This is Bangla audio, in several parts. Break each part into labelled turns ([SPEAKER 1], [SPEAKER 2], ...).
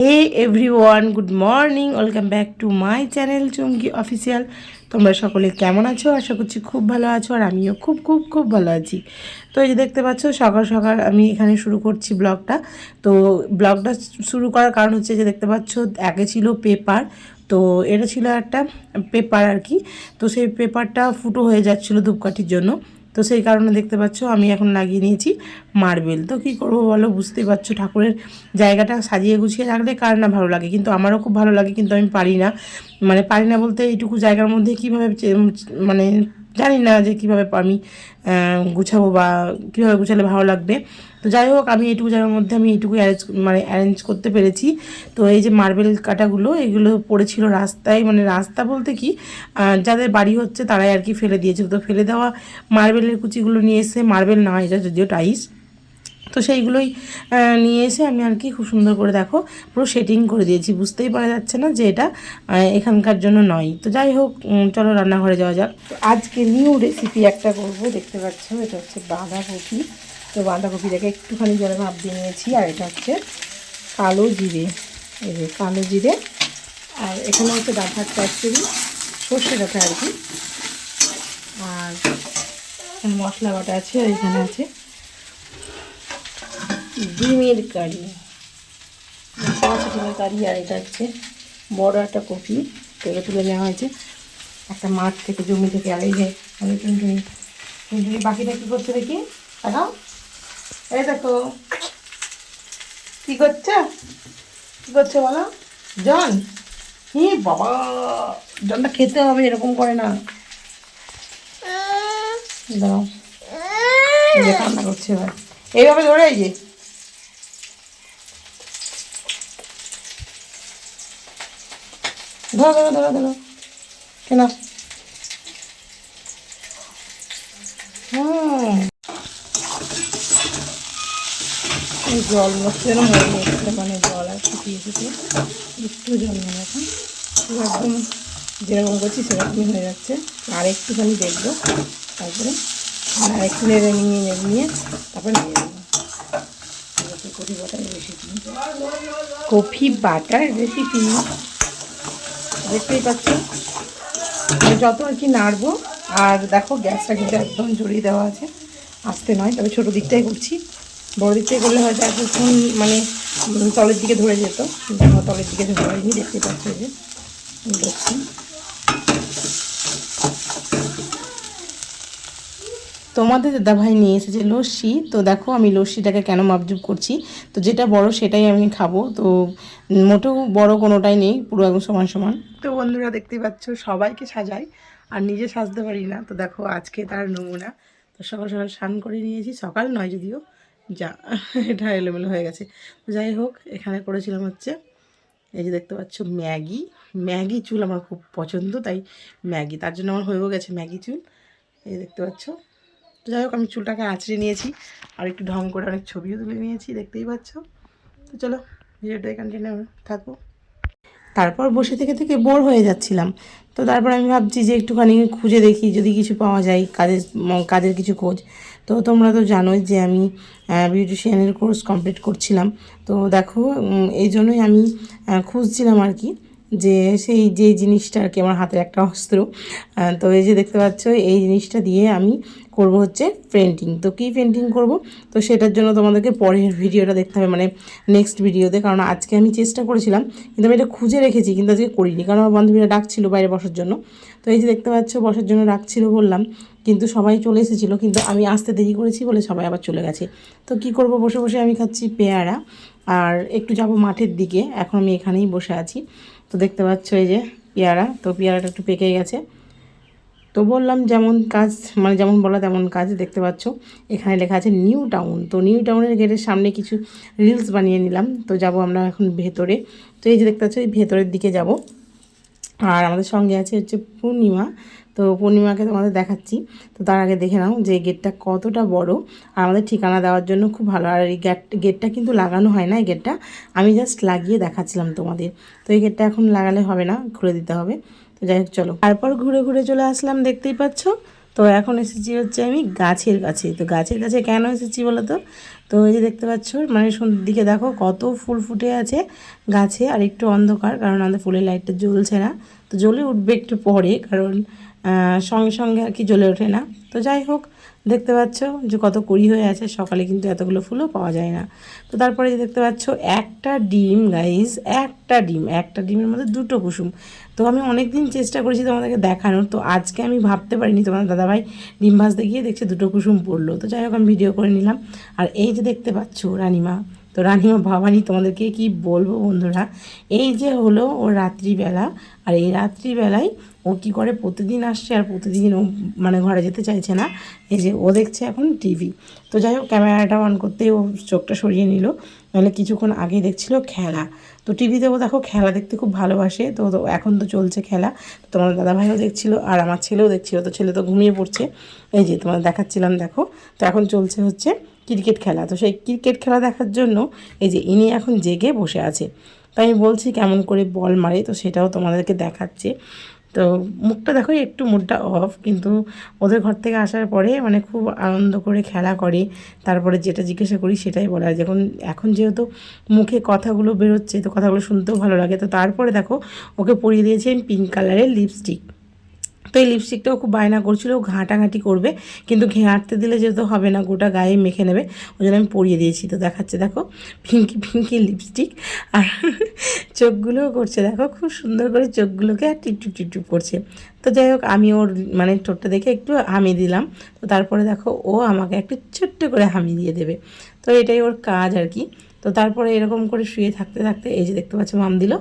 [SPEAKER 1] Hey everyone, good morning, welcome back to my channel Chumki official. তোমরা সকলে কেমন আছো? আশা করছি খুব ভালো আছো, আর আমিও খুব খুব খুব ভালো আছি। তো এই যে দেখতে পাচ্ছ, সকাল সকাল আমি এখানে শুরু করছি ব্লগটা। তো ব্লগটা শুরু করার কারণ হচ্ছে যে দেখতে পাচ্ছ, আগে ছিল পেপার। তো এটা ছিল একটা পেপার আর কি। তো সেই পেপারটা ফুটো হয়ে যাচ্ছিলো ধূপকাঠির জন্য। তো সেই কারণে দেখতে পাচ্ছ আমি এখন লাগিয়ে নিয়েছি মার্বেল। তো কী করবো বলো, বুঝতেই পারছো, ঠাকুরের জায়গাটা সাজিয়ে গুছিয়ে রাখলে কার না ভালো লাগে, কিন্তু আমারও খুব ভালো লাগে, কিন্তু আমি পারি না। মানে পারি না বলতে, এইটুকু জায়গার মধ্যে কীভাবে মানে জানি না যে কীভাবে আমি গুছাবো বা কীভাবে গুছালে ভালো লাগবে। তো যাই হোক, আমি এইটুকু জায়গার মধ্যে আমি এইটুকু অ্যারেঞ্জ করতে পেরেছি। তো এই যে মার্বেল কাটাগুলো, এগুলো পড়েছিল রাস্তায়, মানে রাস্তা বলতে কি, যাদের বাড়ি হচ্ছে তারাই আর কি ফেলে দিয়েছিল। তো ফেলে দেওয়া মার্বেলের কুচিগুলো নিয়ে এসে, মার্বেল না, এটা যদিও টাইস, তো সেইগুলোই নিয়ে এসে আমি আর কি খুব সুন্দর করে দেখো পুরো সেটিং করে দিয়েছি। বুঝতেই পারা যাচ্ছে না যে এটা এখানকার জন্য নয়। তো যাই হোক, চলো রান্নাঘরে যাওয়া যাক। তো আজকে নিউ রেসিপি একটা করবো। দেখতে পাচ্ছ, এটা হচ্ছে বাঁধাকপি। তো বাঁধাকপিটাকে একটুখানি জলে ভাপ দিয়ে নিয়েছি। আর এটা হচ্ছে কালো জিরে, এই যে কালো জিরে। আর এখানে হচ্ছে ডাঁটার চচ্চড়ি, সর্ষে ডাঁটা আর কি। আর মশলা বাটা আছে, আর এখানে আছে ডিমের কারি, ডিমের কারি। আর এটা হচ্ছে বড় একটা কপি, তেলে তুলে নেওয়া হয়েছে একটা মাঠ থেকে, জমি থেকে। আর এই যে টুনটুনি, টুনটুনি পাখিটা কী করছে দেখি, দেখাও। এই দেখো কী করছে, কী করছে বলো? জন, বাবা, জনটা খেতে হবে, এরকম করে না। দাঁড়াও, কান্না করছে এবার। এইভাবে ধরে, এই যে ধরো ধরো ধরো ধরো, কেন? এই জল যেন মরে গেছিলো, মানে জল আর শুকিয়ে শুকিয়ে একটু জল নেই এখন, একদম যেরকম করছি সেরকমই হয়ে যাচ্ছে। আর একটুখানি দেখবো, তারপরে আর একটু নেড়ে নিয়ে তারপরে নিয়ে দেবো। Coffee butter recipe, coffee butter recipe দেখতেই পাচ্ছ। যত আর কি নাড়বো। আর দেখো, গ্যাসটা কিন্তু একদম জড়িয়ে দেওয়া আছে, আস্তে নয়, তবে ছোটো দিকটাই করছি। বড় দিকটাই করলে হয়তো এতক্ষণ মানে তলের দিকে ধরে যেত, কিন্তু আমার তলের দিকে ধরেনি। দেখতে পাচ্ছি যে দেখছি। তোমাদের দাদাভাই নিয়ে এসেছে লস্যি। তো দেখো আমি লস্যিটাকে কেন মাপজুপ করছি, তো যেটা বড় সেটাই আমি খাবো। তো মোটেও বড় কোনোটাই নেই, পুরো একদম সমান সমান। তো বন্ধুরা দেখতেই পাচ্ছ, সবাইকে সাজাই আর নিজে সাজতে পারি না। তো দেখো আজকে তার নমুনা। তো সকাল সকাল স্নান করে নিয়েছি, সকাল নয় যদিও, যা এটা এলোমেলো হয়ে গেছে। তো যাই হোক, এখানে করেছিলাম হচ্ছে, এই যে দেখতে পাচ্ছ ম্যাগি। ম্যাগি চুল আমার খুব পছন্দ, তাই ম্যাগি, তার জন্য আমার হয়েও গেছে ম্যাগি চুল। এই দেখতে পাচ্ছ। তো যাই হোক, আমি চুলটাকে আঁচড়ে নিয়েছি, আর একটু ঢং করে অনেক ছবিও তুলে নিয়েছি, দেখতেই পাচ্ছ। তো চলো ভিডিওটাই কন্টিনিউ থাকো। তারপর বসে থেকে থেকে বোর হয়ে যাচ্ছিলাম। তো তারপর আমি ভাবছি যে একটুখানি খুঁজে দেখি যদি কিছু পাওয়া যায়, কাজের কিছু খোঁজ। তো তোমরা তো জানোই যে আমি বিউটিশিয়ানের কোর্স কমপ্লিট করছিলাম। তো দেখো, এই জন্যই আমি খুঁজছিলাম আর কি, যে সেই যে জিনিসটা আর কি আমার হাতের একটা অস্ত্র। তো এই যে দেখতে পাচ্ছ, এই জিনিসটা দিয়ে আমি করব হচ্ছে পেন্টিং। তো কী পেন্টিং করব, তো সেটার জন্য তোমাদেরকে পরের ভিডিওটা দেখতে হবে, মানে নেক্সট ভিডিওতে। কারণ আজকে আমি চেষ্টা করেছিলাম, কিন্তু আমি এটা খুঁজে রেখেছি, কিন্তু আজকে করিনি, কারণ আমার বান্ধবীরা ডাকছিল বাইরে বসার জন্য। তো এই যে দেখতে পাচ্ছ, বসার জন্য ডাকছিল বললাম, কিন্তু সবাই চলে এসেছিলো, কিন্তু আমি আসতে দেরি করেছি বলে সবাই আবার চলে গেছে। তো কি করব, বসে বসে আমি খাচ্ছি পেয়ারা। আর একটু যাব মাঠের দিকে, এখন আমি এখানেই বসে আছি। তো দেখতে পাচ্ছ এই যে পেয়ারা, তো পেয়ারাটা একটু পেকে গেছে। তো বললাম যেমন কাজ, মানে যেমন বলা তেমন কাজ। দেখতে পাচ্ছ এখানে লেখা আছে নিউ টাউন। তো নিউ টাউনের গেটের সামনে কিছু রিলস বানিয়ে নিলাম। তো যাব আমরা এখন ভেতরে। তো এই যে দেখতে পাচ্ছ, এই ভেতরের দিকে যাব। আর আমাদের সঙ্গে আছে হচ্ছে পূর্ণিমা। তো পূর্ণিমাকে তোমাদের দেখাচ্ছি। তো তার আগে দেখে নাও যে গেটটা কতটা বড়, আর আমাদের ঠিকানা দেওয়ার জন্য খুব ভালো। আর এই গেটটা কিন্তু লাগানো হয় না, এই গেটটা আমি জাস্ট লাগিয়ে দেখাচ্ছিলাম তোমাদের। তো এই গেটটা এখন লাগালে হবে না, খুলে দিতে হবে। তো যাই হোক চলো, তারপর ঘুরে ঘুরে চলে আসলাম, দেখতেই পাচ্ছ। তো তো এখন এসেছি হচ্ছে আমি গাছের কাছে। তো গাছের কাছে কেন এসেছি বলো তো? তো এই যে দেখতে পাচ্ছ মানে সন্ধ্যের দিকে দেখো কত ফুল ফুটে আছে গাছে, আর একটু অন্ধকার কারণ আমাদের ফুলের লাইটটা জ্বলছে না। তো জ্বলে উঠবে একটু পরে, কারণ সঙ্গে সঙ্গে আর কি জ্বলে ওঠে না। তো যাই হোক, দেখতে পাচ্ছ যে কত কুড়ি হয়ে আছে, সকালে কিন্তু এতগুলো ফুলও পাওয়া যায় না। তো তারপরে যে দেখতে পাচ্ছ একটা ডিম গাইজ, একটা ডিমের মধ্যে দুটো কুসুম। তো আমি অনেক দিন চেষ্টা করেছি তোমাদেরকে দেখানোর, তো আজকে আমি ভাবতে পারিনি তোমার দাদাভাই ডিম ভাজতে গিয়ে দেখছি দুটো কুসুম পড়লো। তো যাই হোক আমি ভিডিও করে নিলাম। আর এই যে দেখতে পাচ্ছ রানিমা, তো রানিমা ভাবানি তোমাদেরকে কি বলবো বন্ধুরা, এই যে হলো ওর রাত্রিবেলা। আর এই রাত্রিবেলায় ও কী করে, প্রতিদিন আসছে আর প্রতিদিন ও মানে ঘরে যেতে চাইছে না। এই যে ও দেখছে এখন টিভি। তো যাই হোক ক্যামেরাটা অন করতেই ও চোখটা সরিয়ে নিল, নাহলে কিছুক্ষণ আগে দেখছিল খেলা। তো টিভিতেও দেখো খেলা দেখতে খুব ভালোবাসে। তো এখন তো চলছে খেলা, তো তোমার দাদাভাইও দেখছিল আর আমার ছেলেও দেখছিল। তো ছেলে তো ঘুমিয়ে পড়ছে, এই যে তোমার দেখাচ্ছিলাম দেখো। তো এখন চলছে হচ্ছে ক্রিকেট খেলা। তো সেই ক্রিকেট খেলা দেখার জন্য এই যে ইনি এখন জেগে বসে আছে। তো আমি বলছি কেমন করে বল মারে, তো সেটাও তোমাদেরকে দেখাচ্ছে। তো মুখটা দেখো একটু মুডটা অফ, কিন্তু ওদের ঘর থেকে আসার পরে মানে খুব আনন্দ করে খেলা করে। তারপরে যেটা জিজ্ঞাসা করি সেটাই বলা হয়। এখন যেহেতু মুখে কথাগুলো বেরোচ্ছে, তো কথাগুলো শুনতেও ভালো লাগে। তো তারপরে দেখো ওকে পরিয়ে দিয়েছি আমি পিঙ্ক কালারের লিপস্টিক। তো এই লিপস্টিকটাও খুব বায়না করছিল, ও ঘাঁটাঘাঁটি করবে, কিন্তু ঘাঁটতে দিলে যেহেতু হবে না, গোটা গায়ে মেখে নেবে, ওই জন্য আমি পরিয়ে দিয়েছি। তো দেখাচ্ছে দেখো পিঙ্কি লিপস্টিক, আর চোখগুলোও করছে দেখো খুব সুন্দর করে চোখগুলোকে আর টিপটিপ টিপটিপ করছে। তো যাই হোক আমি ওর মানে ঠোঁটটা দেখে একটু হামি দিলাম। তো তারপরে দেখো ও আমাকে একটু ছোট্ট করে হামি দিয়ে দেবে। তো এটাই ওর কাজ আর কি। তো তারপরে এরকম করে শুয়ে থাকতে থাকতে এই যে দেখতে পাচ্ছ মাম দিল।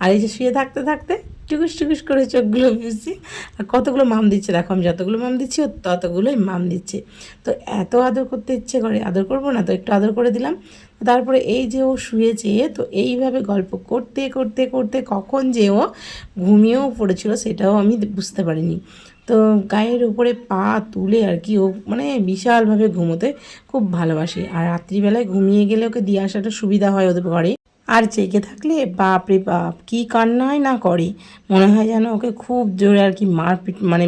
[SPEAKER 1] আর এই যে শুয়ে থাকতে থাকতে টুকুস টুকুস করে চোখগুলো বুঝছি। আর কতগুলো মাম দিচ্ছে দেখো, আমি যতগুলো মাম দিচ্ছি ও ততগুলোই মাম দিচ্ছে। তো এত আদর করতে ইচ্ছে করে, আদর করবো না, তো একটু আদর করে দিলাম। তারপরে এই যে ও শুয়েছে, তো এইভাবে গল্প করতে করতে করতে কখন যে ও ঘুমিয়েও পড়েছিল সেটাও আমি বুঝতে পারিনি। তো গায়ের উপরে পা তুলে আর কি ও মানে বিশালভাবে ঘুমোতে খুব ভালোবাসে। আর রাত্রিবেলায় ঘুমিয়ে গেলে ওকে দিয়ে আসাটা সুবিধা হয় ওদের ঘরে। আর জেগে থাকলে বাপ রে বাপ কী কান্নাই না করে, মনে হয় যেন ওকে খুব জোরে আর কি মারপিট মানে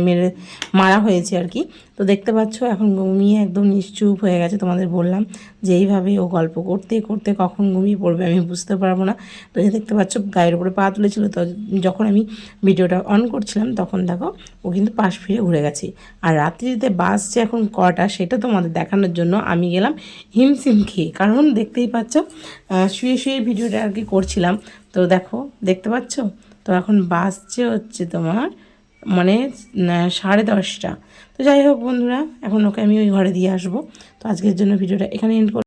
[SPEAKER 1] মারা হয়েছে আর কি। তো দেখতে পাচ্ছ এখন ঘুমিয়ে একদম নিশ্চুপ হয়ে গেছে। তোমাদের বললাম যে এইভাবে ও গল্প করতে করতে কখন ঘুমিয়ে পড়বে আমি বুঝতে পারবো না। তো এই দেখতে পাচ্ছ গায়ের উপরে পা তুলেছিল, তো যখন আমি ভিডিওটা অন করছিলাম তখন দেখো ও কিন্তু পাশ ফিরে ঘুরে গেছে। আর রাত্রিতে বাসছে এখন কটা সেটা তোমাদের দেখানোর জন্য আমি গেলাম হিমশিম খেয়ে, কারণ দেখতেই পাচ্ছ শুয়ে শুয়ে ভিডিওটা আর কি করছিলাম। তো দেখো দেখতে পাচ্ছ, তো এখন বাসছে হচ্ছে তোমার মানে 10:30। তো যাই হোক বন্ধুরা, এখন ওকে আমি ওই ঘরে দিয়ে আসবো। তো আজকের জন্য ভিডিওটা এখানে এন্ড